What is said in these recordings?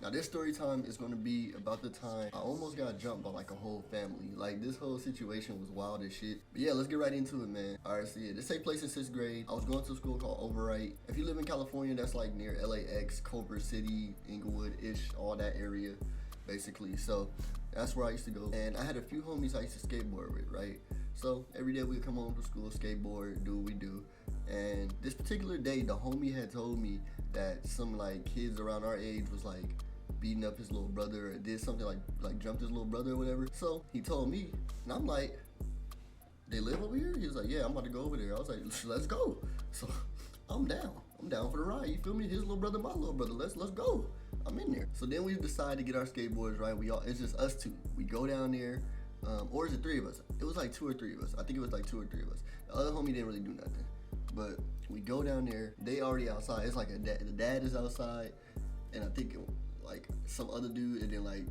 Now this story time is gonna be about the time I almost got jumped by like a whole family. Like this whole situation was wild as shit. But yeah, let's get right into it, man. Alright, so yeah, this take place in 6th grade. I was going to a school called Overwrite. If you live in California, that's like near LAX, Culver City, Inglewood-ish, all that area, basically. So that's where I used to go. And I had a few homies I used to skateboard with, right? So every day we'd come home from school, skateboard, do what we do. And this particular day, the homie had told me that some like kids around our age was like beating up his little brother or did something like jumped his little brother or whatever. So he told me, and I'm like, they live over here? He was like, yeah, I'm about to go over there. I was like, let's go. So I'm down for the ride. You feel me? His little brother, my little brother. Let's go. I'm in there. So then we decide to get our skateboards, right? It's just us two. We go down there, or is it 3 of us? It was like 2 or 3 of us. I think it was like 2 or 3 of us. The other homie didn't really do nothing. But we go down there. They already outside. It's like the dad is outside, and I think like some other dude, and then like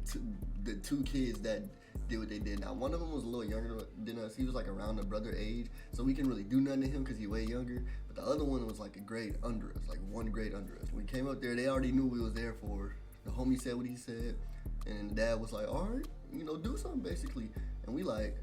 the 2 kids that did what they did. Now one of them was a little younger than us. He was like around the brother age, so we couldn't really do nothing to him because he way younger. But the other one was like a grade under us, like 1 grade under us. When we came up there, they already knew we was there for. The homie said what he said, and the dad was like, all right, do something basically. And we like,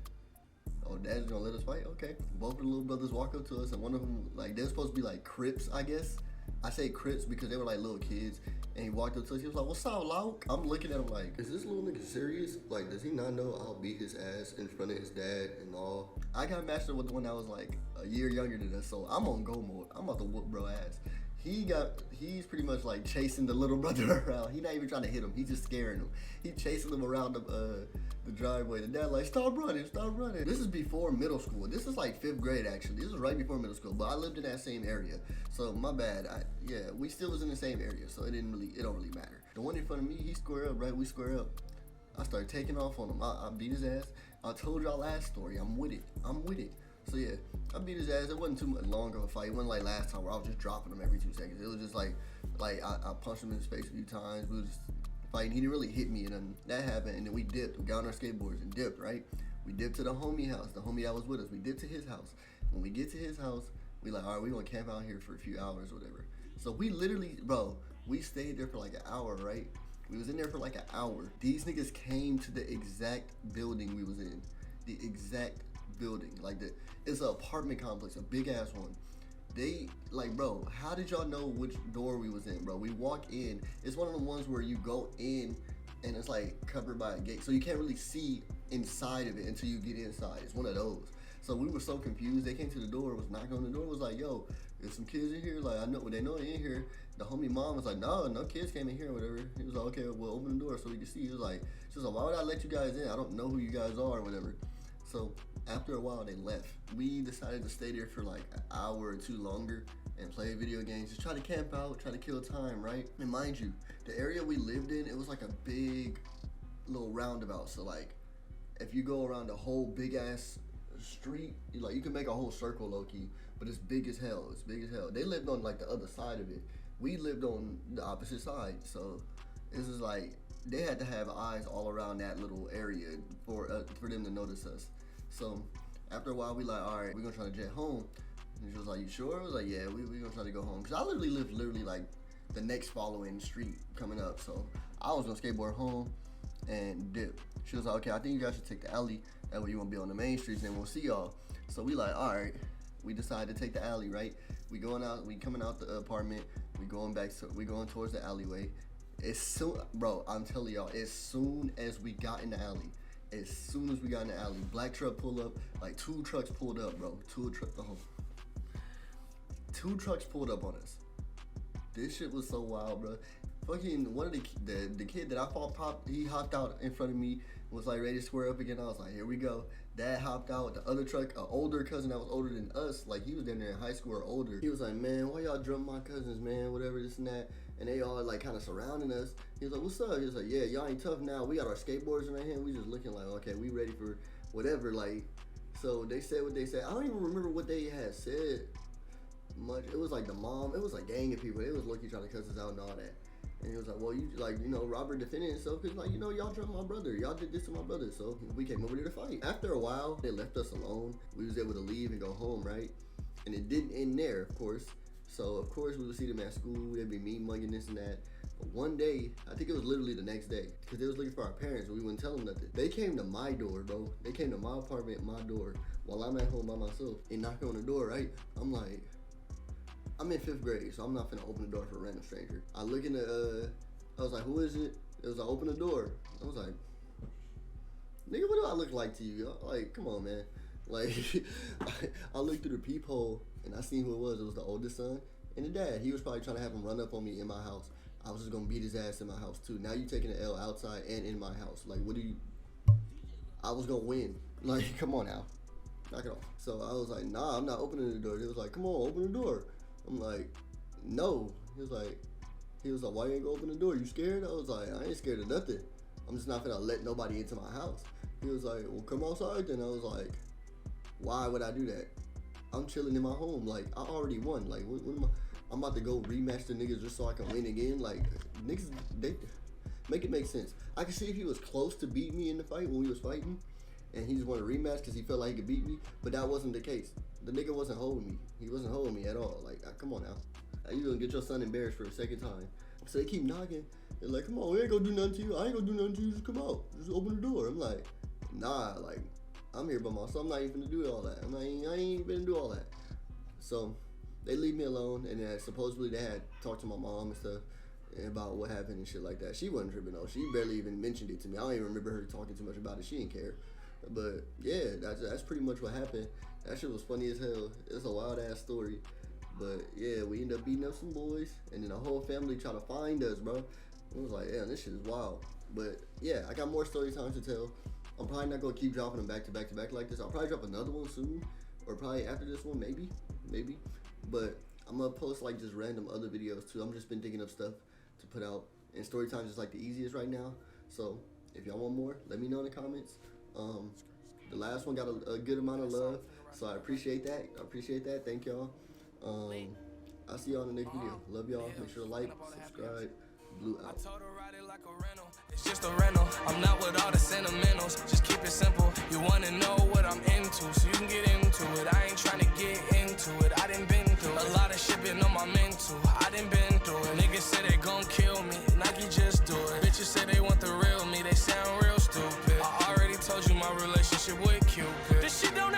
oh, dad's gonna let us fight? Okay. Both of the little brothers walk up to us, and one of them, like, they're supposed to be like Crips, I guess. I say Crips because they were like little kids. And he walked up to us, he was like, what's up, Lauk? I'm looking at him like, is this little nigga serious? Like, does he not know I'll beat his ass in front of his dad and all? I got matched up with the one that was like a year younger than us, so I'm on go mode. I'm about to whoop bro ass. He's pretty much like chasing the little brother around. He's not even trying to hit him. He's just scaring him. He's chasing him around the driveway. The dad like, stop running. This is before middle school. This is like 5th grade actually. This was right before middle school, but I lived in that same area. So my bad. We still was in the same area, so it don't really matter. The one in front of me, he square up, right? We square up. I started taking off on him. I beat his ass. I told y'all last story. I'm with it. So yeah, I beat his ass. It wasn't too much long of a fight. It wasn't like last time where I was just dropping him every 2 seconds. It was just like I punched him in the face a few times. We was just fighting. He didn't really hit me, and then that happened. And then we dipped. We got on our skateboards and dipped, right? We dipped to the homie house. The homie that was with us. We dipped to his house. When we get to his house, we like, all right, we gonna camp out here for a few hours or whatever. So we literally, bro, we stayed there for like an hour, right? We was in there for like an hour. These niggas came to the exact building we was in. The exact building. It's an apartment complex, a big ass one. They like, bro, how did y'all know which door we was in, bro? We walk in, it's one of the ones where you go in and it's like covered by a gate, so you can't really see inside of it until you get inside. It's one of those. So we were so confused. They came to the door, was knocking on the door, was like, yo, there's some kids in here. Like, I know, they know they in here. The homie mom was like, no kids came in here or whatever. He was like, okay, well, open the door so we can see. He was like, she was like, why would I let you guys in? I don't know who you guys are or whatever. So after a while, they left. We decided to stay there for like an hour or 2 longer and play video games, just try to camp out, try to kill time, right? And mind you, the area we lived in, it was like a big little roundabout. So like, if you go around the whole big ass street, you can make a whole circle low-key, but it's big as hell. They lived on like the other side of it. We lived on the opposite side. So this is like, they had to have eyes all around that little area for them to notice us. So after a while, we like, all right, we're gonna try to jet home. And she was like, you sure? I was like, yeah, we gonna try to go home. Cause I literally lived like the next following street coming up. So I was gonna skateboard home and dip. She was like, okay, I think you guys should take the alley. That way you won't be on the main streets and we'll see y'all. So we like, all right, we decided to take the alley, right? We coming out the apartment. We going towards the alleyway. Bro, I'm telling y'all, as soon as we got in the alley, black truck pulled up, like 2 trucks pulled up, bro. 2 trucks pulled up on us. This shit was so wild, bro. Fucking one of the kid that I fought popped, he hopped out in front of me, was like ready to square up again. I was like, here we go. Dad hopped out. The other truck, an older cousin that was older than us, like he was down there in high school or older. He was like, man, why y'all drum my cousins, man? Whatever, this and that. And they all like kind of surrounding us. He was like, what's up? He was like, yeah, y'all ain't tough now. We got our skateboards in our hand. We just looking like, okay, we ready for whatever. Like, so they said what they said. I don't even remember what they had said much. It was like the mom. It was like gang of people. They was lucky trying to cuss us out and all that. And he was like, well, Robert defended himself because, like, y'all jumped my brother. Y'all did this to my brother. So we came over there to fight. After a while, they left us alone. We was able to leave and go home, right? And it didn't end there, of course. So, of course, we would see them at school. They'd be mean mugging this and that. One day, I think it was literally the next day, because they was looking for our parents, but we wouldn't tell them nothing. They came to my door, bro. They came to my apartment, my door, while I'm at home by myself. They knocked on the door, right? I'm like, I'm in 5th grade, so I'm not finna open the door for a random stranger. I look in the, I was like, who is it? It was like, open the door. I was like, nigga, what do I look like to you? Like, come on, man. Like, I looked through the peephole, and I seen who it was. It was the oldest son and the dad. He was probably trying to have him run up on me in my house. I was just gonna beat his ass in my house too. Now you taking an L outside and in my house. Like, what do you? I was gonna win. Like, come on now, knock it off. So I was like, nah, I'm not opening the door. He was like, come on, open the door. I'm like, no. He was like, why you ain't gonna open the door? You scared? I was like, I ain't scared of nothing. I'm just not gonna let nobody into my house. He was like, well, come outside then. I was like, why would I do that? I'm chilling in my home. Like, I already won. Like, what am I? I'm about to go rematch the niggas just so I can win again. Like, niggas, they make it make sense. I could see if he was close to beat me in the fight when we was fighting, and he just wanted a rematch because he felt like he could beat me, but that wasn't the case. The nigga wasn't holding me. He wasn't holding me at all. Like, come on now. You gonna get your son embarrassed for a second time. So they keep knocking. They're like, come on, we ain't gonna do nothing to you. I ain't gonna do nothing to you. Just come out. Just open the door. I'm like, nah, like, I'm here by myself. I'm not even gonna do all that. I ain't even gonna do all that. So they leave me alone, and then supposedly they had talked to my mom and stuff about what happened and shit like that. She wasn't tripping though. She barely even mentioned it to me. I don't even remember her talking too much about it. She didn't care. But yeah, that's pretty much what happened. That shit was funny as hell. It's a wild ass story. But yeah, we ended up beating up some boys, and then the whole family tried to find us, bro. It was like, yeah, this shit is wild. But yeah, I got more story times to tell. I'm probably not gonna keep dropping them back to back to back like this. I'll probably drop another one soon, or probably after this one, maybe. But I'm gonna post like just random other videos too. I'm just been thinking of stuff to put out, and story times is like the easiest right now. So if y'all want more, let me know in the comments. The last one got a good amount of love, so I appreciate that. Thank y'all. I'll see y'all in the next video. Love y'all. Make sure to like, subscribe. Bleu out. It's just a rental. I'm not with all the sentimentals. Just keep it simple. You wanna know what I'm into, so you can get into it. I ain't trying to get into it. I done been through a lot of shit been on my mental. I done been through it. Niggas say they gon' kill me. Nike just do it. Bitches say they want the real me. They sound real stupid. I already told you my relationship with Cupid. This shit don't